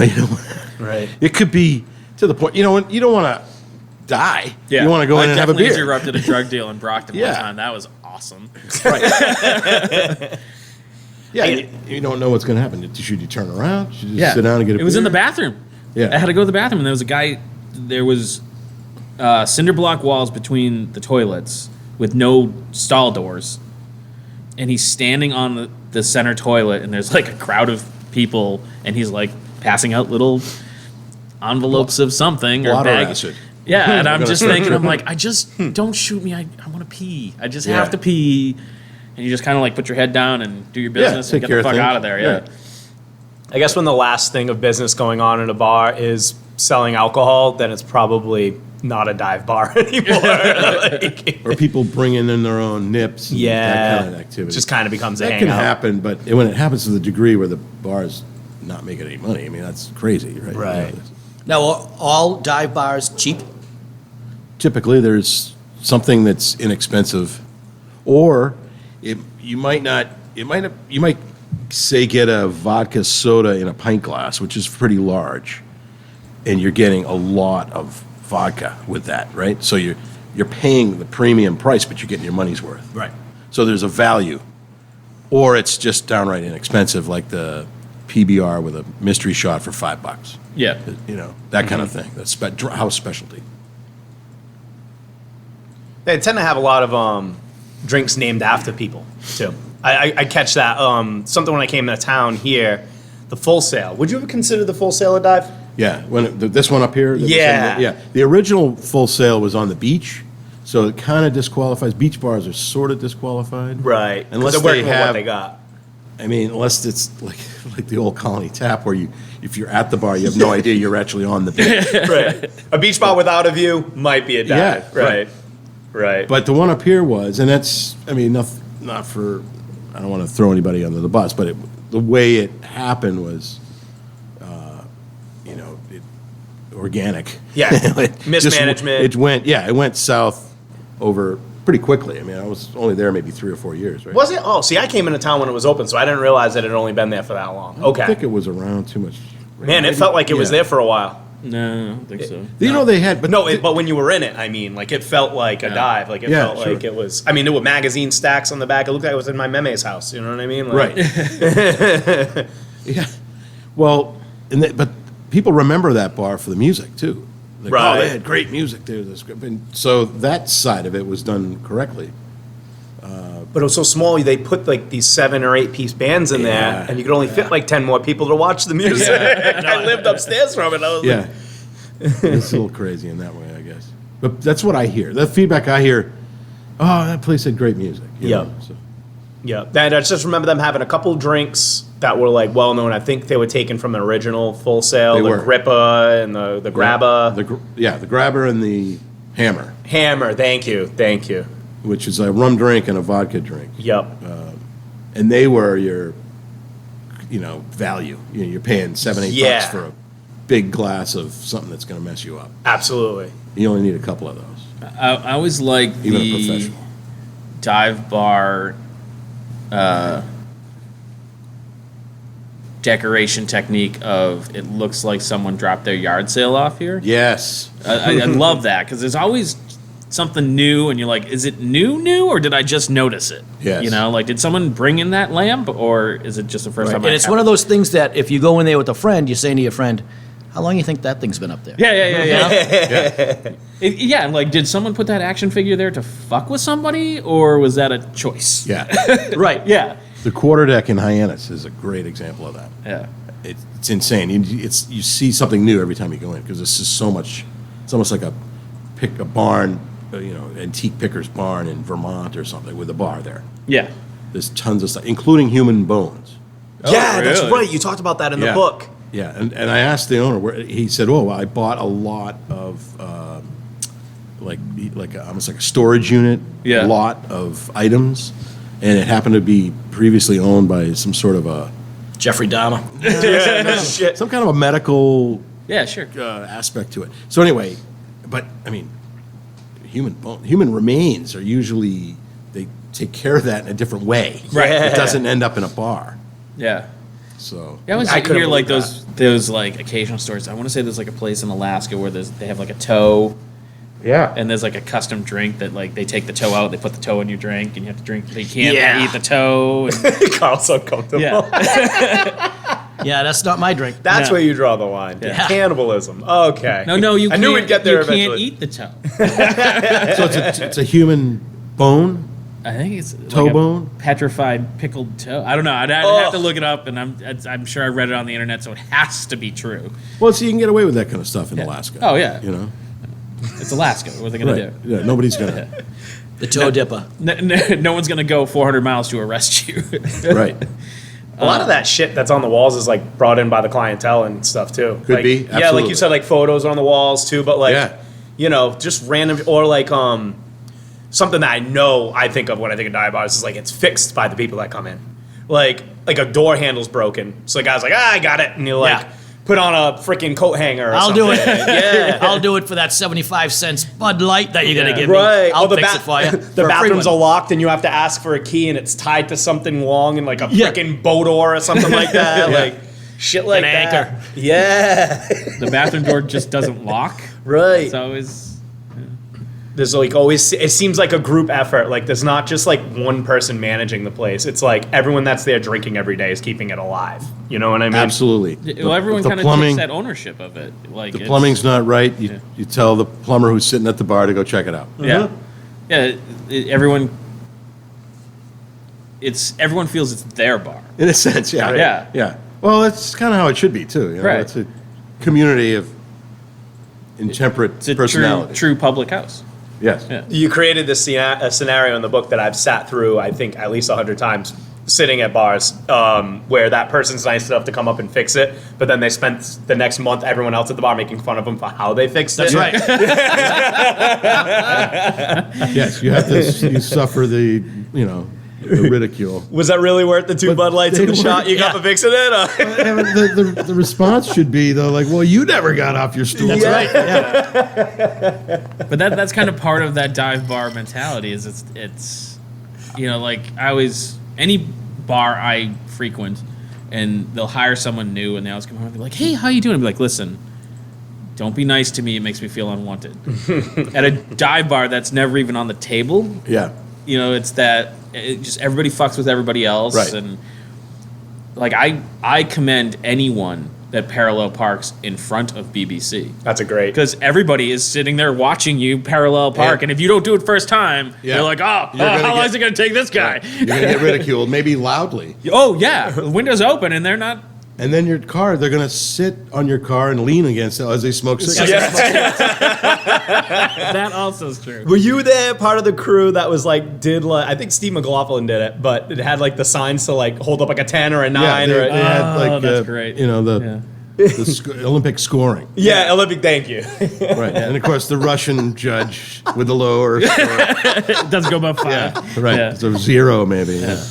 Right. it could be to the point. You don't want to die. Yeah. You want to go in and have a definitely beer. interrupted a drug deal in Brockton one Yeah. time. That was awesome. Yeah, you don't know what's going to happen. Should you turn around? Should you just Yeah, sit down and get a beer? It was in the bathroom. Yeah. I had to go to the bathroom, and there was a guy. There was cinder block walls between the toilets with no stall doors, and he's standing on the center toilet, and there's like a crowd of people, and he's like passing out little envelopes of something or Water bag. acid. Yeah, and I'm just thinking, I'm like, I just don't shoot me. I want to pee. I just have Yeah. to pee. And you just kind of like put your head down and do your business and take get care the of fuck things. out of there. Yeah. I guess when the last thing of business going on in a bar is selling alcohol, then it's probably not a dive bar anymore. Like, Or people bringing in their own nips. And that kind of activity. just kind of becomes a that hangout. can happen, but when it happens to the degree where the bar is not making any money, I mean, that's crazy, right? Right. Now, are all dive bars cheap? Typically, there's something that's inexpensive, or you might say get a vodka soda in a pint glass, which is pretty large, and you're getting a lot of vodka with that, right? So you're paying the premium price, but you're getting your money's worth. Right. So there's a value, or it's just downright inexpensive, like the PBR with a mystery shot for $5. Yeah. That kind of thing. That's house specialty. They tend to have a lot of drinks named after people, too. I catch that. Something when I came to town here, the Full Sail. Would you ever consider the Full Sail a dive? Yeah, this one up here. Yeah. The original Full Sail was on the beach, so it kind of disqualifies. Beach bars are sort of disqualified, Right. Unless they're working they with have what they got. I mean, unless it's like the old Colony Tap, where if you're at the bar, you have no idea you're actually on the beach. Right. A beach bar without a view might be a dive. Yeah, right. Right. But the one up here was, and that's, I mean, not for, I don't want to throw anybody under the bus, but the way it happened was, organic. Yeah. It just- Mismanagement. It went south over pretty quickly. I mean, I was only there maybe 3 or 4 years, right? Was it? Oh, see, I came into town when it was open, so I didn't realize that it had only been there for that long. I think Okay. it was around too much. Man, it felt like it was Yeah. there for a while. No, I don't think so. They had, but But when you were in it, I mean, like it felt like a dive. Like it Yeah, felt sure. like it was. I mean, there were magazine stacks on the back. It looked like it was in my meme's house. You know what I mean? Like, right. Yeah. Well, but people remember that bar for the music too. Like, Right. Oh, they had great music there. And so that side of it was done correctly. But it was so small. They put like these 7 or 8 piece bands in Yeah. there, and you could only fit like 10 more people to watch the music. I lived upstairs from it. I was Yeah. It's a little crazy in that way, I guess. But that's what I hear. The feedback I hear, oh, that place had great music. you Yeah. know, so. Yeah, and I just remember them having a couple drinks that were like well known. I think they were taken from the original Full Sail, They the were. Gripper and the Grabber. The grabber and the hammer, Hammer, thank you. which is a rum drink and a vodka drink. Yep. And they were your, value. You're paying $7-8 Yeah. bucks for a big glass of something that's going to mess you up. Absolutely. You only need a couple of those. I always like Even a the professional. dive bar decoration technique of it looks like someone dropped their yard sale off here. Yes. I love that because there's always something new, and you're like, is it new, or did I just notice it? Yes. Like, did someone bring in that lamp, or is it just the first time? And it's one of those things that if you go in there with a friend, you're saying to your friend, how long do you think that thing's been up there? Yeah. Like, did someone put that action figure there to fuck with somebody, or was that a choice? Yeah. Right. Yeah. The quarterdeck in Hyannis is a great example of that. Yeah. It's insane. You see something new every time you go in because this is so much. It's almost like a barn antique picker's barn in Vermont or something with a bar there. Yeah. There's tons of stuff, including human bones. Yeah, that's really? right. You talked about that in the Yeah. book. Yeah, and I asked the owner he said, "Oh, I bought a lot of almost like a storage unit, Yeah. lot of items, and it happened to be previously owned by some sort of a Jeffrey Dahmer. Yeah, no shit. some kind of a medical Yeah, sure. aspect to it." So anyway, but I mean, human remains are usually they take care of that in a different way. Right. It doesn't end up in a bar. Yeah. So Yeah, I always I couldn't hear like believe those like occasional stories. I want to say there's like a place in Alaska where they have like a toe, yeah, and there's like a custom drink that like they take the toe out, they put the toe in your drink, and you have to drink. You can't Yeah. eat the toe. And, Carl's so comfortable. yeah. Yeah, that's not my drink. That's No. where you draw the line. Yeah. Cannibalism. Okay. No, you. I Can't, knew we'd get there you eventually. can't eat the toe. so it's a human bone. I think it's Toe like a bone? petrified pickled toe. I don't know. I'd have to look it up, and I'm sure I read it on the internet, so it has to be true. Well, so you can get away with that kind of stuff in Alaska. Oh, yeah. you know, It's Alaska. What are they gonna right? do? Yeah, nobody's gonna. The toe dipper. No one's gonna go 400 miles to arrest you. Right. A lot of that shit that's on the walls is like brought in by the clientele and stuff too. Could Like, be, Yeah, like absolutely. you said, like photos on the walls too, but like, Yeah. just random or like something that I think of when I think of dive bars is like it's fixed by the people that come in. Like a door handle's broken, so the guy's like, I got it, and you like Yeah. put on a freaking coat hanger. Or I'll something. do it. Yeah. I'll do it for that 75 cents Bud Light that you're going to give Right. me. I'll Or fix it for you. The for a free bathrooms one. are locked and you have to ask for a key and it's tied to something long and like a Yeah. freaking boat oar or something like that. Yeah. Like shit like An that. anchor. Yeah. The bathroom door just doesn't lock. Right. It's always. There's like always, it seems like a group effort. Like there's not just like one person managing the place. It's like everyone that's there drinking every day is keeping it alive. You know what I mean? Absolutely. Well, everyone The kind of plumbing- takes that ownership of it. Like The it's- plumbing's not right. You, Yeah. you tell the plumber who's sitting at the bar to go check it out. Yeah. Yeah. Everyone. Everyone feels it's their bar. In a sense, yeah. Yeah. Yeah. Well, that's kind of how it should be too. You know? Right. It's a community of intemperate It's a personality. true public house. Yes. Yeah. You created this a scenario in the book that I've sat through, I think, at least 100 times, sitting at bars where that person's nice enough to come up and fix it, but then they spent the next month, everyone else at the bar, making fun of them for how they fixed it. That's right. Yes. You have to. You suffer the ridicule. Was that really worth the two But Bud Lights they and the shot weren't- you got yeah. for fixing it? The response should be though, like, well, you never got off your stool. That's right. Yeah. But that's kind of part of that dive bar mentality. Is it's like any bar I frequent, and they'll hire someone new, and they always come home and be like, "Hey, how you doing?" I'll be like, "Listen, don't be nice to me. It makes me feel unwanted." At a dive bar that's never even on the table, Yeah. it's that just everybody fucks with everybody else, Right. and like I commend anyone that parallel parks in front of BBC. That's a great. Because everybody is sitting there watching you parallel park, Yeah. and if you don't do it first time, Yeah. you're like, You're gonna how long get- is it going to take this guy? You're gonna get ridiculed, maybe loudly, Oh yeah, the window's open, and they're not. and then your car. They're gonna sit on your car and lean against it as they smoke cigarettes. That also is true. Were you there, part of the crew that was like, I think Steve McLaughlin did it, but it had like the signs to like hold up like a 10 or a 9 Yeah, or they had Oh, like that's great. the Olympic scoring. yeah, Olympic, thank you. Right, and of course the Russian judge with the lower score. It doesn't go above 5. Yeah, right. Yeah. So 0 maybe. Yeah.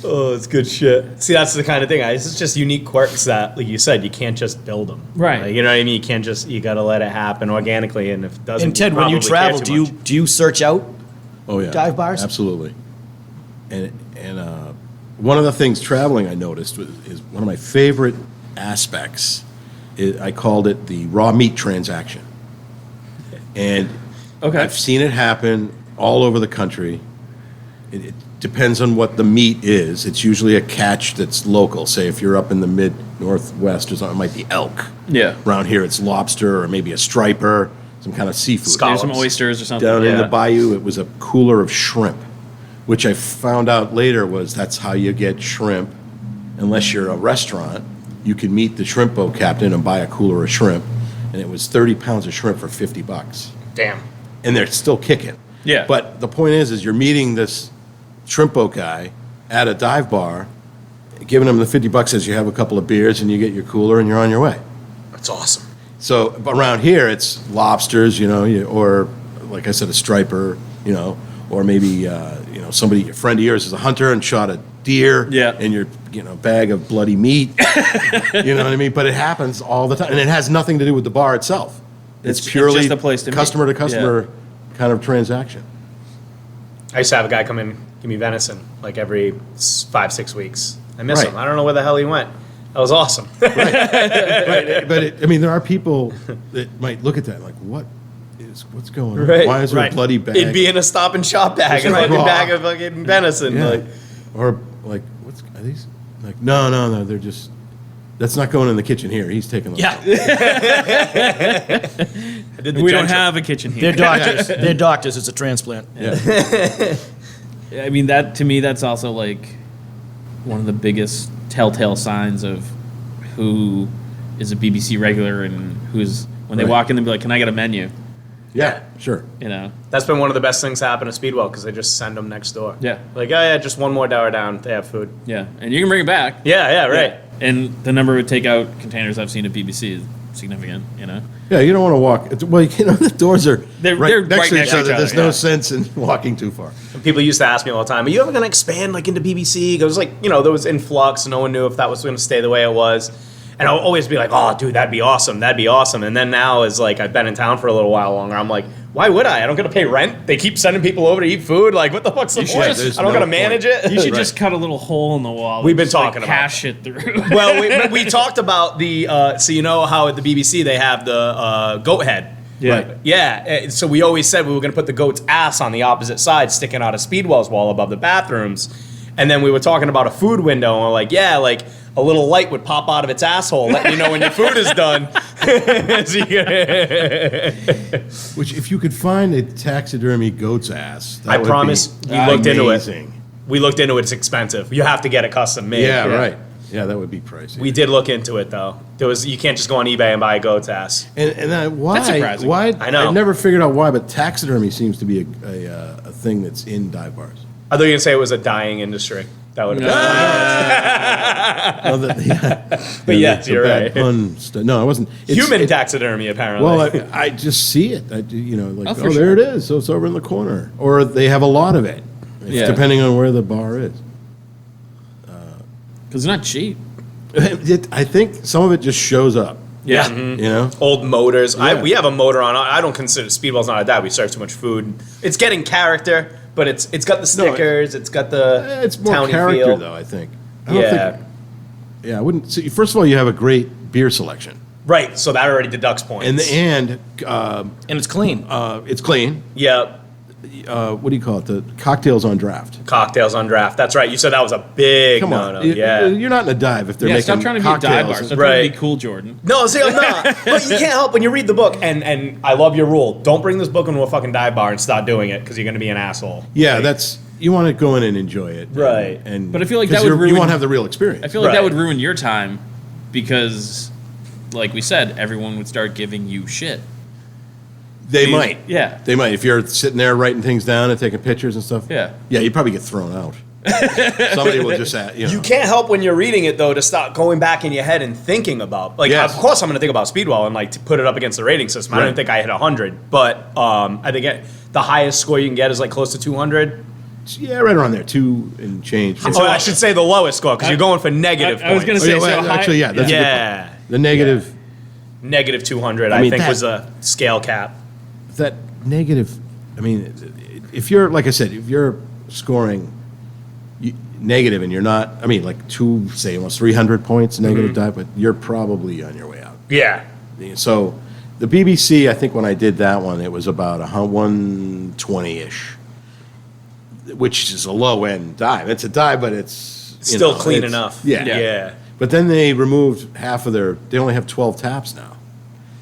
Oh, it's good shit. See, that's the kind of thing. It's just unique quirks that, like you said, you can't just build them. Right. Like, you know what I mean? You can't just, you got to let it happen organically, and if it doesn't, And Ted, when you probably care travel, too do much. you search out? Oh yeah, Dive bars? absolutely. And one of the things traveling I noticed is one of my favorite aspects. I called it the raw meat transaction, and Okay. I've seen it happen all over the country. It depends on what the meat is. It's usually a catch that's local. Say if you're up in the mid northwest or something, it might be elk. Yeah. Around here, it's lobster or maybe a striper, some kind of seafood. There's some Scallops. oysters or something. Down in Yeah. the bayou, it was a cooler of shrimp, which I found out later was that's how you get shrimp. Unless you're a restaurant, you can meet the shrimp boat captain and buy a cooler of shrimp, and it was 30 pounds of shrimp for $50. Damn. and they're still kicking. Yeah. But the point is you're meeting this shrimp boat guy at a dive bar, giving him the $50 as you have a couple of beers and you get your cooler and you're on your way. That's awesome. So around here, it's lobsters, or like I said, a striper, or maybe, somebody, a friend of yours is a hunter and shot a deer in your, bag of bloody meat. You know what I mean? But it happens all the time. And it has nothing to do with the bar itself. It's purely just a place to meet. customer to customer kind of transaction. I used to have a guy come in, give me venison, like every 5-6 weeks. I miss Right. him. I don't know where the hell he went. That was awesome. But there are people that might look at that like, what's going on? Right, Why is there right. a bloody bag? It'd be in a Stop and Shop bag, a Right. fucking bag of fucking venison. Yeah. Like, Or like, are these? Like, no, they're just. That's not going in the kitchen here. He's taking them. Yeah. I did the We don't gentle- have a kitchen here. They're doctors. They're doctors. It's a transplant. Yeah. I mean, that to me, that's also like one of the biggest telltale signs of who is a BBC regular and who's when they Right. walk in and be like, "Can I get a menu?" Yeah, sure. You know, That's been one of the best things to happen to Speedwell because they just send them next door. Yeah. Like, oh yeah, just one more hour down. They have food. yeah, and you can bring it back. Yeah, right. And the number of takeout containers I've seen at BBC is significant. You know, Yeah, you don't want to walk. The doors are They're right right next to next each to other. each There's other, no yeah. sense in walking too far. And people used to ask me all the time, are you ever going to expand like into BBC? It was like, there was influx. No one knew if that was going to stay the way it was. And I'll always be like, oh, dude, that'd be awesome. That'd be awesome. And then now is like, I've been in town for a little while longer. I'm like, why would I? I don't got to pay rent. They keep sending people over to eat food. Like, what the fuck's the should point? just- I don't no got to manage point. it. you should Right. just cut a little hole in the wall. We've and been just, like, talking about cash it through. Well, we talked about the, so you know how at the BBC they have the goat head. Yeah. Right. Yeah, so we always said we were going to put the goat's ass on the opposite side, sticking out of Speedwell's wall above the bathrooms. And then we were talking about a food window, and we're like, yeah, like a little light would pop out of its asshole, letting you know when your food is done. So Which, if you could find a taxidermy goat's ass, that I would promise be we looked into it. amazing. We looked into it. It's expensive. You have to get it custom made. Yeah, right. Yeah, that would be pricey. We did look into it though. You can't just go on eBay and buy a goat's ass. And why? That's surprising. Why? I know. I've never figured out why, but taxidermy seems to be a thing that's in dive bars. I thought you were gonna say it was a dying industry. That would have been Oh, But yes, that's a you're bad right. pun no, it wasn't. It's- human it- taxidermy apparently. Well, I just see it. Like, for there it is. So it's over in the corner. Or they have a lot of it, Yeah. depending on where the bar is. Because they're not cheap. I think some of it just shows up. yeah. You know? Old motors. Yeah. We have a motor on. I don't consider Speedwell's not a dive. We serve too much food. It's getting character, but it's got the stickers. It's got the It's more townie character, feel. though, I think. I don't Yeah. think. Yeah, I wouldn't. See, first of all, you have a great beer selection. Right. So that already deducts points. And And it's clean. it's clean. yeah. What do you call it? The cocktails on draft. Cocktails on draft. That's right. You said that was a big Come on. no. You- Yeah. You're not in a dive if they're Yeah, making stop trying to be a dive bar. cocktails. Stop trying to Right. be cool, Jordan. No, see, I'm not. But you can't help when you read the book, and I love your rule. Don't bring this book into a fucking dive bar and start doing it because you're going to be an asshole. Yeah, you want to go in and enjoy it. Right. And But I feel like 'cause that would you ruin- won't have the real experience. I feel like Right. that would ruin your time because, like we said, everyone would start giving you shit. They might. Yeah. They might. If you're sitting there writing things down and taking pictures and stuff. Yeah. Yeah, you'd probably get thrown out. Somebody will just ask, You can't help when you're reading it though to start going back in your head and thinking about Yes. of course I'm going to think about Speedwell and like to put it up against the rating system. I Right. don't think I hit 100, but I think the highest score you can get is like close to 200. Yeah, right around there, 2 and change. Oh, I should say the lowest score because you're going for negative. I was points. gonna Oh, say, yeah, so well, high- actually, yeah, that's a good Yeah, point. The negative, negative 200 I I, mean, think that- was a scale cap. that negative, I mean, if you're, like I said, if you're scoring negative and you're not, I mean, like say almost 300 points negative dive, but you're probably on your way out. Yeah. So the BBC, I think when I did that one, it was about 120-ish, which is a low end dive. It's a dive, but it's you Still know, clean it's- enough. Yeah. Yeah. But then they removed half of they only have 12 taps now.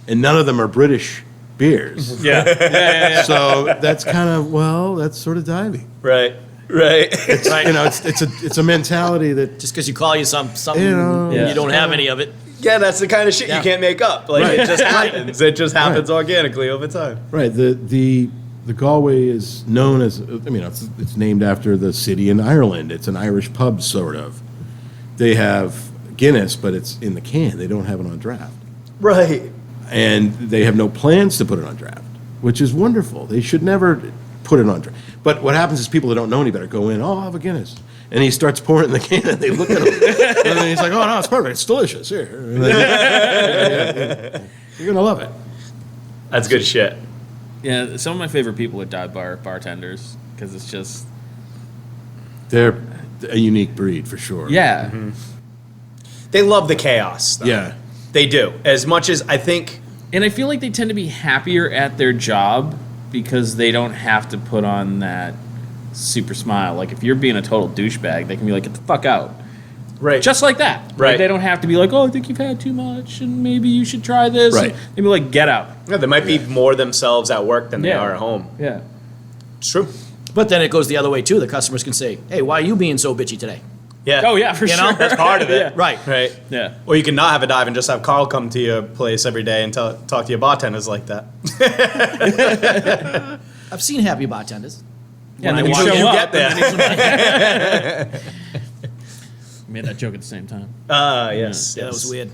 And none of them are British beers. Yeah. So that's kind of, that's sort of diving. Right. Right. It's a mentality that, Just because you call you something, You know, you don't have any of it. Yeah, that's the kind of shit Yeah. you can't make up. Like Right. it just happens. It just happens Right. organically over time. right, The Galway is known as, it's named after the city in Ireland. It's an Irish pub, sort of. They have Guinness, but it's in the can. They don't have it on draft. Right. And they have no plans to put it on draft, which is wonderful. They should never put it on draft. But what happens is people that don't know any better go in, I'll have a Guinness. And he starts pouring in the can, and they look at him. And then he's like, oh, no, it's perfect. It's delicious. Here. You're going to love it. That's good shit. Yeah, some of my favorite people at Dive Bar bartenders, because it's just... They're a unique breed, for sure. Yeah. Mm-hmm. They love the chaos, though. Yeah. They do. As much as I think... And I feel like they tend to be happier at their job because they don't have to put on that super smile. Like, if you're being a total douchebag, they can be like, get the fuck out. Right. Just like that. Right. Like, they don't have to be like, oh, I think you've had too much, and maybe you should try this. Right. They'd be like, get out. Yeah, they might be more themselves at work than they are at home. Yeah. It's true. But then it goes the other way too. The customers can say, hey, why are you being so bitchy today? Yeah. Oh, yeah, for You know? sure. That's part of it. Yeah. Right. Right. Yeah. Or you can not have a dive and just have Karl come to your place every day and talk to your bartenders like that. I've seen happy bartenders. Yeah, and then Until you show you up. get there. Made that joke at the same time. Yes. Yeah, that was weird.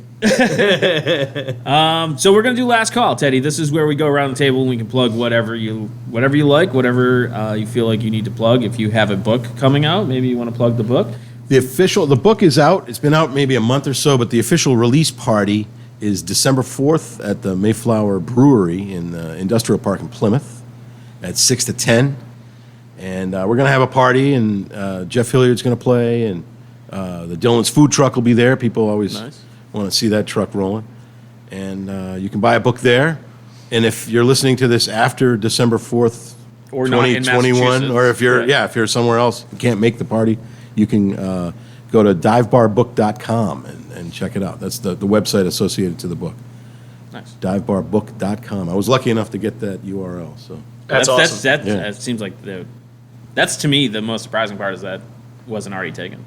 So we're gonna do last call, Teddy. This is where we go around the table and we can plug whatever you like, whatever you feel like you need to plug. If you have a book coming out, maybe you want to plug the book. The book is out. It's been out maybe a month or so, but the official release party is December 4th at the Mayflower Brewery in the Industrial Park in Plymouth at 6 to 10. And we're going to have a party, and Jeff Hilliard's going to play, and the Dylan's Food Truck will be there. People always Nice. want to see that truck rolling. And you can buy a book there. And if you're listening to this after December 4th, Or not in 2021, Massachusetts. or if you're, Right. if you're somewhere else, you can't make the party, you can go to divebarbook.com and check it out. That's the website associated to the book. Nice. Divebarbook.com. I was lucky enough to get that URL. So That's awesome. Yeah. That seems like that's to me the most surprising part is that wasn't already taken.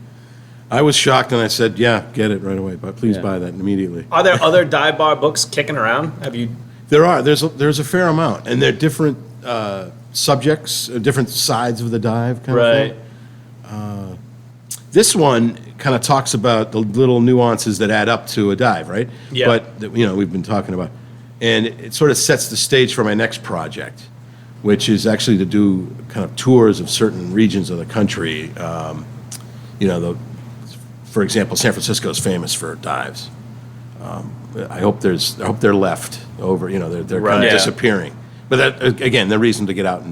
I was shocked, and I said, "Yeah, get it right away." But please Yeah. buy that immediately. Are there other dive bar books kicking around? Have you? There are. There's a fair amount, and they're different subjects, different sides of the dive kind of Right. thing. This one kind of talks about the little nuances that add up to a dive, right? Yeah. But we've been talking about, and it sort of sets the stage for my next project, which is actually to do kind of tours of certain regions of the country. For example, San Francisco is famous for dives. I hope they're left over. They're Right. kind of Yeah. disappearing. But that, again, the reason to get out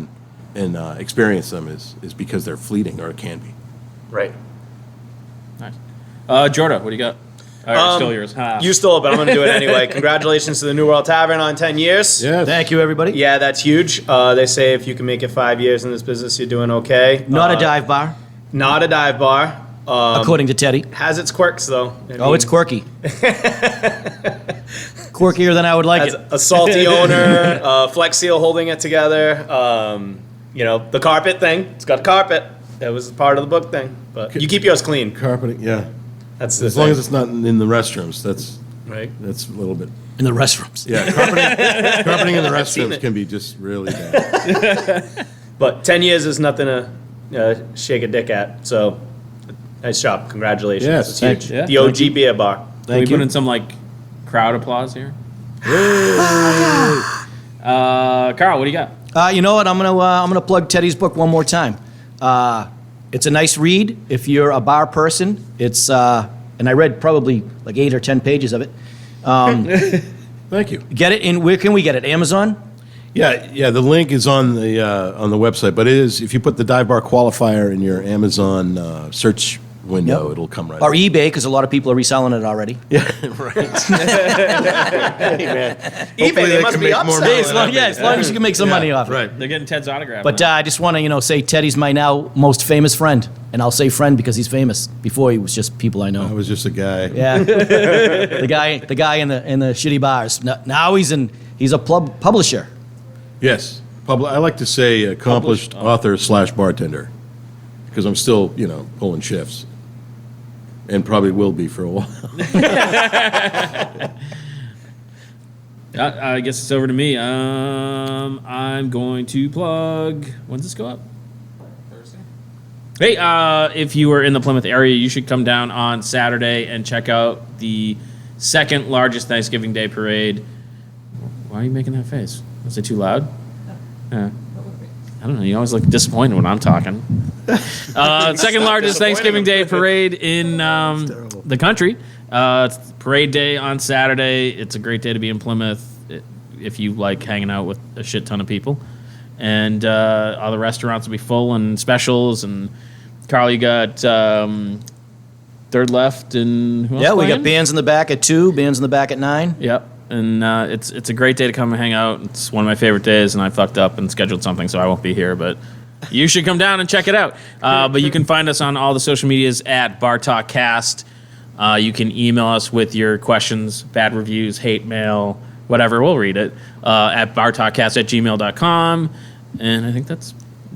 and experience them is because they're fleeting, or it can be. Right. Nice. Jorda, what do you got? All right, still yours. Ha. You stole it, but I'm going to do it anyway. Congratulations to the New World Tavern on 10 years. Yes. Thank you, everybody. Yeah, that's huge. They say if you can make it 5 years in this business, you're doing okay. Not a dive bar, Not a dive bar. according to Teddy. Has its quirks, though. Oh, it's quirky. Quirkier than I would like Has it. a salty owner, Flex Seal holding it together. The carpet thing. It's got carpet. That was part of the book thing. But you keep yours clean. Carpeting, yeah. That's the As long thing. as it's not in the restrooms, that's Right. a little bit. In the restrooms. Yeah, carpeting in the seen restrooms it. can be just really bad. But 10 years is nothing to shake a dick at. So, nice job. Congratulations. Yes, It's thank huge. you. Yeah, The OG beer bar. Can we Thank put you. in some crowd applause here? Karl, what do you got? You know what? I'm gonna plug Teddy's book one more time. It's a nice read if you're a bar person. It's and I read probably 8 or 10 pages of it. Thank you. Get it in. Where can we get it? Amazon. Yeah. The link is on the website, but it is, if you put the Dive Bar Qualifier in your Amazon search window, Yep. it'll come right Or up. eBay, because a lot of people are reselling it already. Yeah, right. eBay, they must be upselling. As long as you can make some money off it. Right. They're getting Ted's autograph. But now. I just want to, say Teddy's my now most famous friend, and I'll say friend because he's famous. Before he was just people I I know. was just a guy. Yeah, the guy in the shitty bars. Now he's a publisher. Yes. I like to say accomplished author / bartender, because I'm still, pulling shifts. And probably will be for a while. I guess it's over to me. I'm going to plug. When's this go up? Thursday. Hey, if you are in the Plymouth area, you should come down on Saturday and check out the second largest Thanksgiving Day parade. Why are you making that face? Was it too loud? Yeah. I don't know. You always look disappointed when I'm talking. Second largest Thanksgiving Day parade in the country. It's parade day on Saturday. It's a great day to be in Plymouth if you like hanging out with a shit ton of people. And all the restaurants will be full and specials. And Karl, you got Third Left and who else Yeah, we playing? got bands in the back at 2, bands in the back at 9. Yep. And it's a great day to come and hang out. It's one of my favorite days, and I fucked up and scheduled something, so I won't be here. But you should come down and check it out. But you can find us on all the social medias at Bar Talk Cast. You can email us with your questions, bad reviews, hate mail, whatever. We'll read it at bartalkcast@gmail.com. And I think that's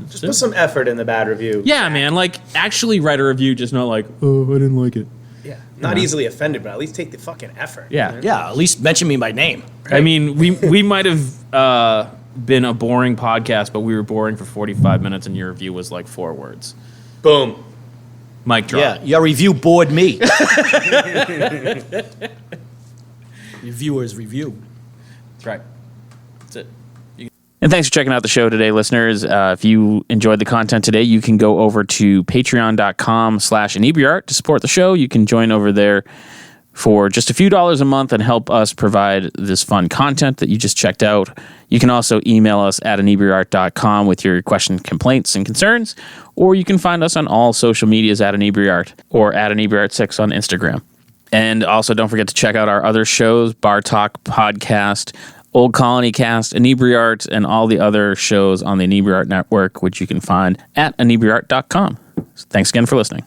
Just put some effort in the bad review. yeah, man. Like, actually write a review, just not like, oh, I didn't like it. Yeah. Not easily offended, but at least take the fucking effort. Yeah. Yeah, at least mention me by name. I mean, we might have been a boring podcast, but we were boring for 45 minutes, and your review was like 4 words. Boom. Mic drop. Yeah, your review bored me. Reviewer's review. That's right. That's it. And thanks for checking out the show today, listeners. If you enjoyed the content today, you can go over to patreon.com/inebriart to support the show. You can join over there for just a few dollars a month and help us provide this fun content that you just checked out. You can also email us at inebriart.com with your questions, complaints, and concerns, or you can find us on all social medias at inebriart or at inebriart6 on Instagram. And also don't forget to check out our other shows, Bar Talk Podcast, Old Colony Cast, Inebriart, and all the other shows on the Inebriart Network, which you can find at inebriart.com. Thanks again for listening.